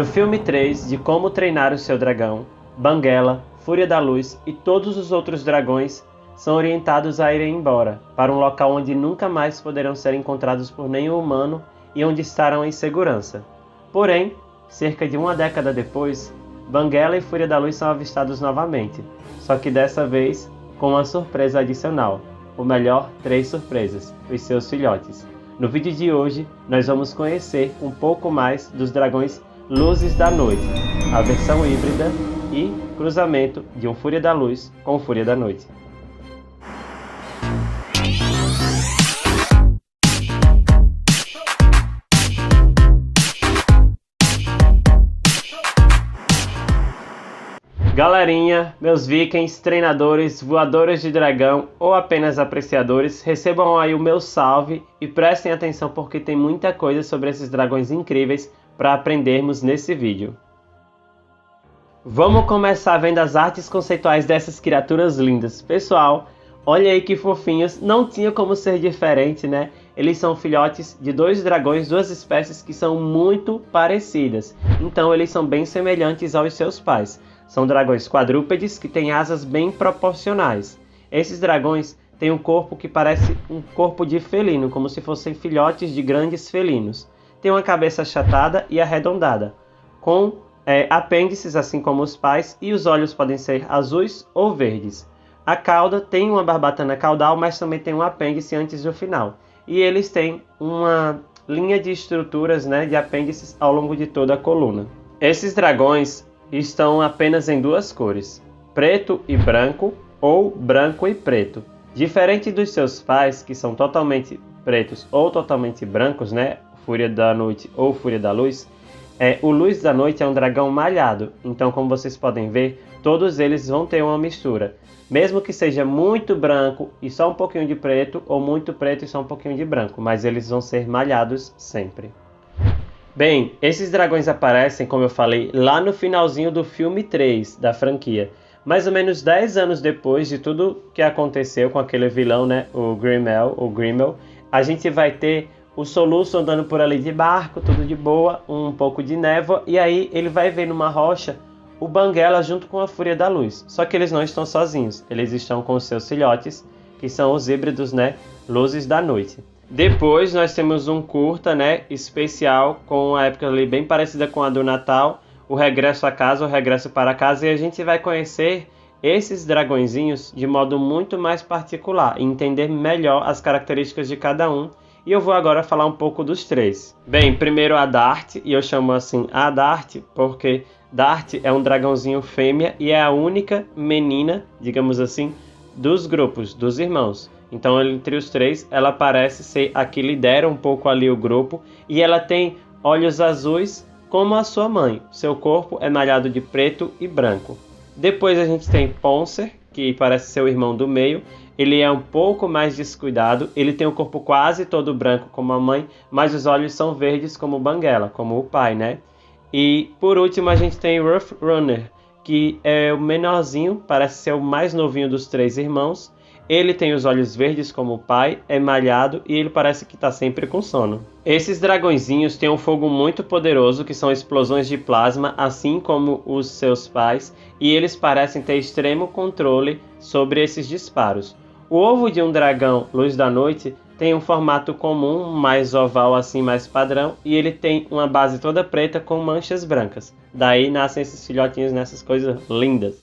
No filme 3 de Como Treinar o Seu Dragão, Banguela, Fúria da Luz e todos os outros dragões são orientados a irem embora, para um local onde nunca mais poderão ser encontrados por nenhum humano e onde estarão em segurança. Porém, cerca de uma década depois, Banguela e Fúria da Luz são avistados novamente, só que dessa vez com uma surpresa adicional, ou melhor, 3 surpresas, os seus filhotes. No vídeo de hoje, nós vamos conhecer um pouco mais dos dragões Luzes da Noite, a versão híbrida e cruzamento de um Fúria da Luz com Fúria da Noite. Galerinha, meus vikings, treinadores, voadores de dragão ou apenas apreciadores, recebam aí o meu salve e prestem atenção porque tem muita coisa sobre esses dragões incríveis para aprendermos nesse vídeo. Vamos começar vendo as artes conceituais dessas criaturas lindas. Pessoal, olha aí que fofinhos, não tinha como ser diferente, né? Eles são filhotes de 2 dragões, 2 espécies que são muito parecidas. Então eles são bem semelhantes aos seus pais. São dragões quadrúpedes que têm asas bem proporcionais. Esses dragões têm um corpo que parece um corpo de felino, como se fossem filhotes de grandes felinos. Tem uma cabeça achatada e arredondada, com apêndices assim como os pais, e os olhos podem ser azuis ou verdes. A cauda tem uma barbatana caudal, mas também tem um apêndice antes do final. E eles têm uma linha de estruturas, de apêndices ao longo de toda a coluna. Esses dragões estão apenas em 2 cores, preto e branco ou branco e preto. Diferente dos seus pais, que são totalmente pretos ou totalmente brancos, Fúria da Noite ou Fúria da Luz, o Luz da Noite é um dragão malhado, então como vocês podem ver, todos eles vão ter uma mistura. Mesmo que seja muito branco e só um pouquinho de preto, ou muito preto e só um pouquinho de branco, mas eles vão ser malhados sempre. Bem, esses dragões aparecem, como eu falei, lá no finalzinho do filme 3 da franquia. Mais ou menos 10 anos depois de tudo que aconteceu com aquele vilão, o Grimmel, a gente vai ter o Soluço andando por ali de barco, tudo de boa, um pouco de névoa, e aí ele vai ver numa rocha o Banguela junto com a Fúria da Luz. Só que eles não estão sozinhos, eles estão com os seus filhotes, que são os híbridos, Luzes da Noite. Depois nós temos um curta, especial, com uma época ali bem parecida com a do Natal, o Regresso a Casa, o Regresso para Casa, e a gente vai conhecer esses dragõezinhos de modo muito mais particular e entender melhor as características de cada um. E eu vou agora falar um pouco dos 3. Bem, primeiro a Dart, e eu chamo assim a Dart porque Dart é um dragãozinho fêmea e é a única menina, digamos assim, dos grupos, dos irmãos. Então, entre os 3, ela parece ser a que lidera um pouco ali o grupo, e ela tem olhos azuis como a sua mãe. Seu corpo é malhado de preto e branco. Depois a gente tem Poncer, que parece ser o irmão do meio. Ele é um pouco mais descuidado, ele tem o corpo quase todo branco como a mãe, mas os olhos são verdes como Banguela, como o pai, E por último a gente tem Rough Runner, que é o menorzinho, parece ser o mais novinho dos 3 irmãos. Ele tem os olhos verdes como o pai, é malhado e ele parece que está sempre com sono. Esses dragõezinhos têm um fogo muito poderoso, que são explosões de plasma, assim como os seus pais, e eles parecem ter extremo controle sobre esses disparos. O ovo de um dragão Luz da Noite tem um formato comum, mais oval assim, mais padrão, e ele tem uma base toda preta com manchas brancas. Daí nascem esses filhotinhos nessas coisas lindas.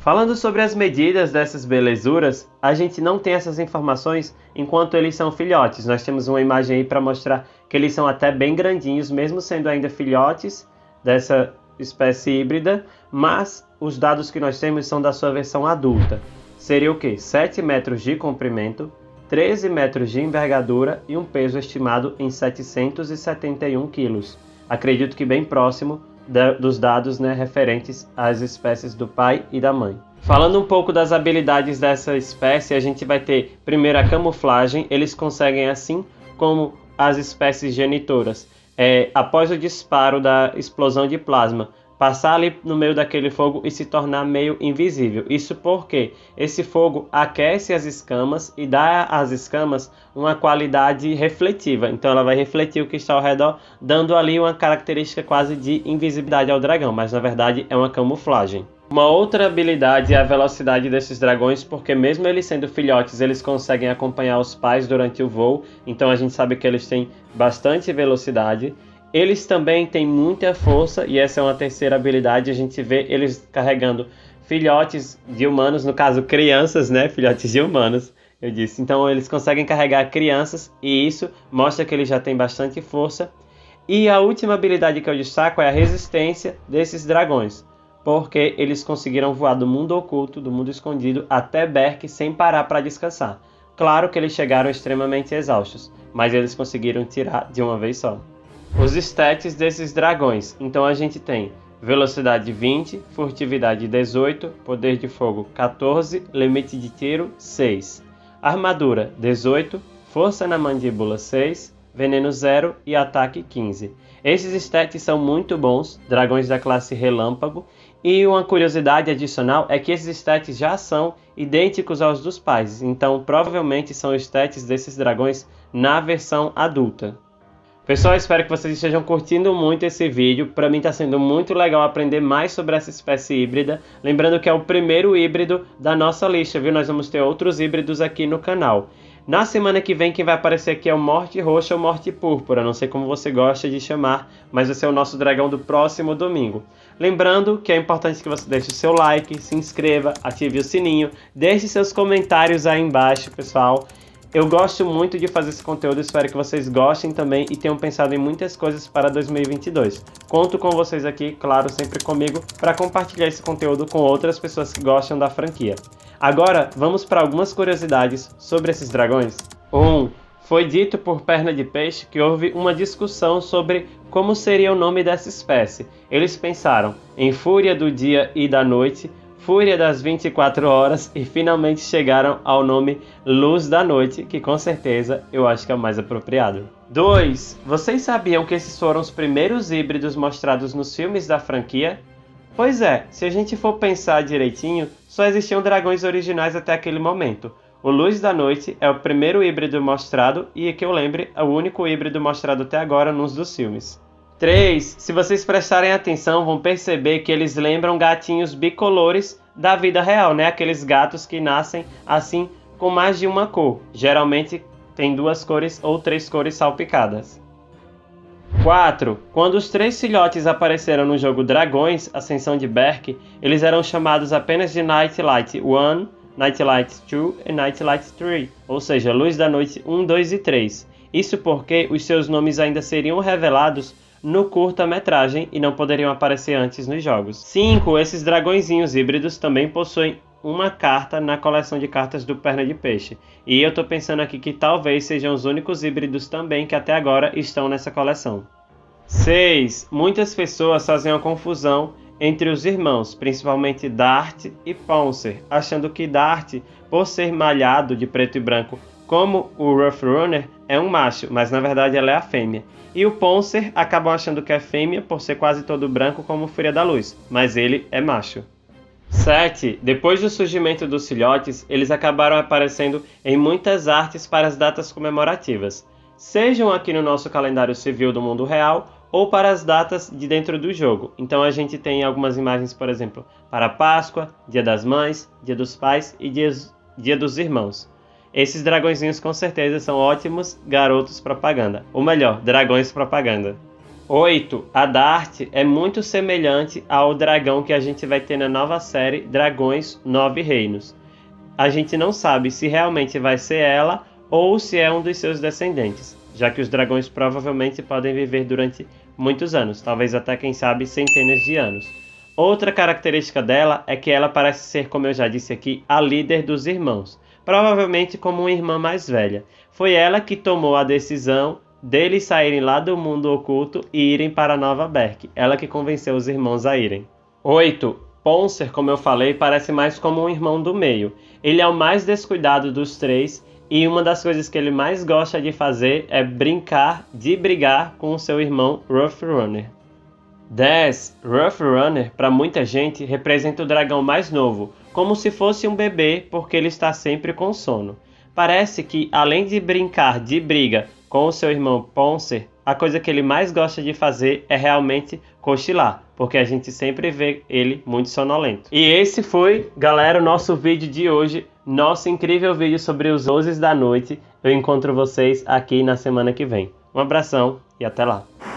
Falando sobre as medidas dessas belezuras, a gente não tem essas informações enquanto eles são filhotes. Nós temos uma imagem aí para mostrar que eles são até bem grandinhos, mesmo sendo ainda filhotes dessa espécie híbrida, mas os dados que nós temos são da sua versão adulta. Seria o quê? 7 metros de comprimento, 13 metros de envergadura e um peso estimado em 771 quilos. Acredito que bem próximo dos dados referentes às espécies do pai e da mãe. Falando um pouco das habilidades dessa espécie, a gente vai ter primeiro a camuflagem. Eles conseguem, assim como as espécies genitoras, após o disparo da explosão de plasma, passar ali no meio daquele fogo e se tornar meio invisível. Isso porque esse fogo aquece as escamas e dá às escamas uma qualidade refletiva. Então ela vai refletir o que está ao redor, dando ali uma característica quase de invisibilidade ao dragão, mas na verdade é uma camuflagem. Uma outra habilidade é a velocidade desses dragões, porque mesmo eles sendo filhotes, eles conseguem acompanhar os pais durante o voo, então a gente sabe que eles têm bastante velocidade. Eles também têm muita força, e essa é uma terceira habilidade, a gente vê eles carregando filhotes de humanos, no caso crianças, né? Filhotes de humanos, eu disse. Então eles conseguem carregar crianças, e isso mostra que eles já têm bastante força. E a última habilidade que eu destaco é a resistência desses dragões, porque eles conseguiram voar do mundo oculto, do mundo escondido, até Berk sem parar para descansar. Claro que eles chegaram extremamente exaustos, mas eles conseguiram tirar de uma vez só. Os stats desses dragões. Então a gente tem velocidade 20, furtividade 18, poder de fogo 14, limite de tiro 6. Armadura 18, força na mandíbula 6, veneno 0 e ataque 15. Esses stats são muito bons, dragões da classe relâmpago. E uma curiosidade adicional é que esses stats já são idênticos aos dos pais, então provavelmente são os stats desses dragões na versão adulta. Pessoal, espero que vocês estejam curtindo muito esse vídeo. Para mim está sendo muito legal aprender mais sobre essa espécie híbrida. Lembrando que é o primeiro híbrido da nossa lista, viu? Nós vamos ter outros híbridos aqui no canal. Na semana que vem, quem vai aparecer aqui é o Morte Roxa ou Morte Púrpura. Não sei como você gosta de chamar, mas vai ser o nosso dragão do próximo domingo. Lembrando que é importante que você deixe o seu like, se inscreva, ative o sininho, deixe seus comentários aí embaixo, pessoal. Eu gosto muito de fazer esse conteúdo, espero que vocês gostem também e tenham pensado em muitas coisas para 2022. Conto com vocês aqui, claro, sempre comigo, para compartilhar esse conteúdo com outras pessoas que gostam da franquia. Agora, vamos para algumas curiosidades sobre esses dragões. 1. Foi dito por Perna de Peixe que houve uma discussão sobre como seria o nome dessa espécie. Eles pensaram em Fúria do Dia e da Noite, Fúria das 24 horas e finalmente chegaram ao nome Luz da Noite, que com certeza eu acho que é o mais apropriado. 2. Vocês sabiam que esses foram os primeiros híbridos mostrados nos filmes da franquia? Pois é, se a gente for pensar direitinho, só existiam dragões originais até aquele momento. O Luz da Noite é o primeiro híbrido mostrado e, que eu lembre, é o único híbrido mostrado até agora nos dos filmes. 3. Se vocês prestarem atenção, vão perceber que eles lembram gatinhos bicolores da vida real, né? Aqueles gatos que nascem assim com mais de uma cor. Geralmente tem 2 cores ou 3 cores salpicadas. 4. Quando os 3 filhotes apareceram no jogo Dragões, Ascensão de Berk, eles eram chamados apenas de Nightlight 1, Nightlight 2 e Nightlight 3, ou seja, Luz da Noite 1, 2 e 3. Isso porque os seus nomes ainda seriam revelados no curta-metragem e não poderiam aparecer antes nos jogos. 5. Esses dragõezinhos híbridos também possuem uma carta na coleção de cartas do Perna de Peixe. E eu tô pensando aqui que talvez sejam os únicos híbridos também que até agora estão nessa coleção. 6. Muitas pessoas fazem uma confusão entre os irmãos, principalmente Dart e Pouncer, achando que Dart, por ser malhado de preto e branco como o Rough Runner, é um macho, mas na verdade ela é a fêmea. E o Pouncer acabam achando que é fêmea por ser quase todo branco como Fúria da Luz, mas ele é macho. 7. Depois do surgimento dos filhotes, eles acabaram aparecendo em muitas artes para as datas comemorativas, sejam aqui no nosso calendário civil do mundo real ou para as datas de dentro do jogo. Então a gente tem algumas imagens, por exemplo, para Páscoa, Dia das Mães, Dia dos Pais e Dia dos Irmãos. Esses dragõezinhos com certeza são ótimos garotos propaganda, ou melhor, dragões propaganda. 8. A Dart é muito semelhante ao dragão que a gente vai ter na nova série Dragões 9 Reinos. A gente não sabe se realmente vai ser ela ou se é um dos seus descendentes, já que os dragões provavelmente podem viver durante muitos anos, talvez até quem sabe centenas de anos. Outra característica dela é que ela parece ser, como eu já disse aqui, a líder dos irmãos, provavelmente como uma irmã mais velha. Foi ela que tomou a decisão deles saírem lá do mundo oculto e irem para Nova Berk. Ela que convenceu os irmãos a irem. 8. Pouncer, como eu falei, parece mais como um irmão do meio. Ele é o mais descuidado dos 3 e uma das coisas que ele mais gosta de fazer é brigar com o seu irmão Rough Runner. 10. Rough Runner, para muita gente, representa o dragão mais novo, como se fosse um bebê porque ele está sempre com sono. Parece que, além de brincar de briga com o seu irmão Poncer, a coisa que ele mais gosta de fazer é realmente cochilar, porque a gente sempre vê ele muito sonolento. E esse foi, galera, o nosso vídeo de hoje, nosso incrível vídeo sobre os Deuses da Noite. Eu encontro vocês aqui na semana que vem. Um abração e até lá!